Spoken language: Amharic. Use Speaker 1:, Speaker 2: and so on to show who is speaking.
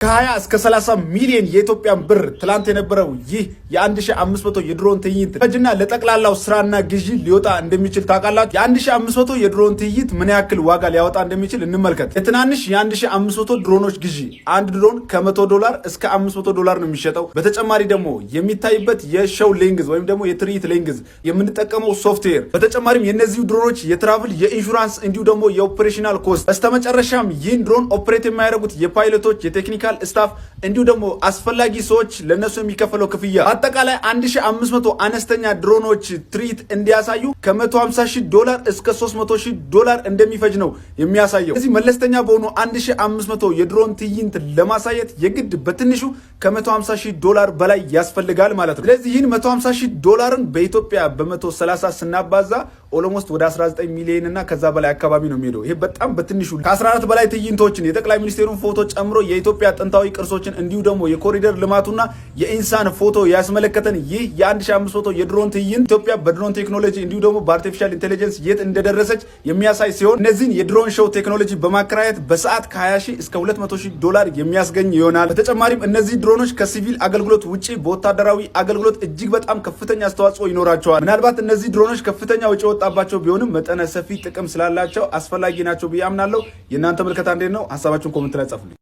Speaker 1: ከ20 እስከ 30 ሚሊዮን የኢትዮጵያን ብር ትላንት የነበረው ይህ የ1500 የድሮን ትዕይንት ፈጅና ለጠቅላላው ስራና ግዢ ሊወጣ እንደሚችል ታውቃላችሁ። የ1500 የድሮን ትዕይንት ምን ያክል ዋጋ ሊያወጣ እንደሚችል እንመልከት። የትናንሽ የ1500 ድሮኖች ግዢ አንድ ድሮን ከ$100 እስከ $500 ነው የሚሸጠው። በተጨማሪ ደግሞ የሚታይበት የሾው ሌንግዝ ወይም ደግሞ የትርኢት ሌንግዝ የምንጠቀመው ሶፍትዌር፣ በተጨማሪም የነዚህ ድሮኖች የትራቭል የኢንሹራንስ እንዲሁ ደግሞ የኦፕሬሽናል ኮስት፣ በስተመጨረሻም ይህን ድሮን ኦፕሬት የሚያደርጉት የፓይለቶች የቴክኒካል ስታፍ እንዲሁ ደግሞ አስፈላጊ ሰዎች ለነሱ የሚከፈለው ክፍያ አጠቃላይ 1500 አነስተኛ ድሮኖች ትርኢት እንዲያሳዩ ከ$150,000 እስከ $300,000 እንደሚፈጅ ነው የሚያሳየው። እዚህ መለስተኛ በሆኑ 1500 የድሮን ትዕይንት ለማሳየት የግድ በትንሹ ከ$150,000 በላይ ያስፈልጋል ማለት ነው። ስለዚህ ይህን $150,000 በኢትዮጵያ በ130 ስናባዛ ኦሎሞስት ወደ 19 ሚሊዮን እና ከዛ በላይ አካባቢ ነው የሚሄደው። ይሄ በጣም በትንሹ ከ14 በላይ ትዕይንቶችን የጠቅላይ ሚኒስቴሩን ፎቶ ጨምሮ የኢትዮጵያ ጥንታዊ ቅርሶችን እንዲሁ ደግሞ የኮሪደር ልማቱና የኢንሳን ፎቶ ያስመለከተን ይህ የ1500 የድሮን ትዕይንት ኢትዮጵያ በድሮን ቴክኖሎጂ እንዲሁ ደግሞ በአርቲፊሻል ኢንቴሊጀንስ የት እንደደረሰች የሚያሳይ ሲሆን እነዚህን የድሮን ሾው ቴክኖሎጂ በማከራየት በሰዓት ከ20,000 እስከ $200,000 የሚያስገኝ ይሆናል። በተጨማሪም እነዚህ ድሮኖች ከሲቪል አገልግሎት ውጪ በወታደራዊ አገልግሎት እጅግ በጣም ከፍተኛ አስተዋጽኦ ይኖራቸዋል። ምናልባት እነዚህ ድሮኖች ከፍተኛ ወጪ ወጣባቸው ቢሆንም መጠነ ሰፊ ጥቅም ስላላቸው አስፈላጊ ናቸው ብዬ አምናለሁ። የእናንተ ምልከታ እንዴት ነው? ሀሳባችሁን ኮሜንት ላይ ጻፉልኝ።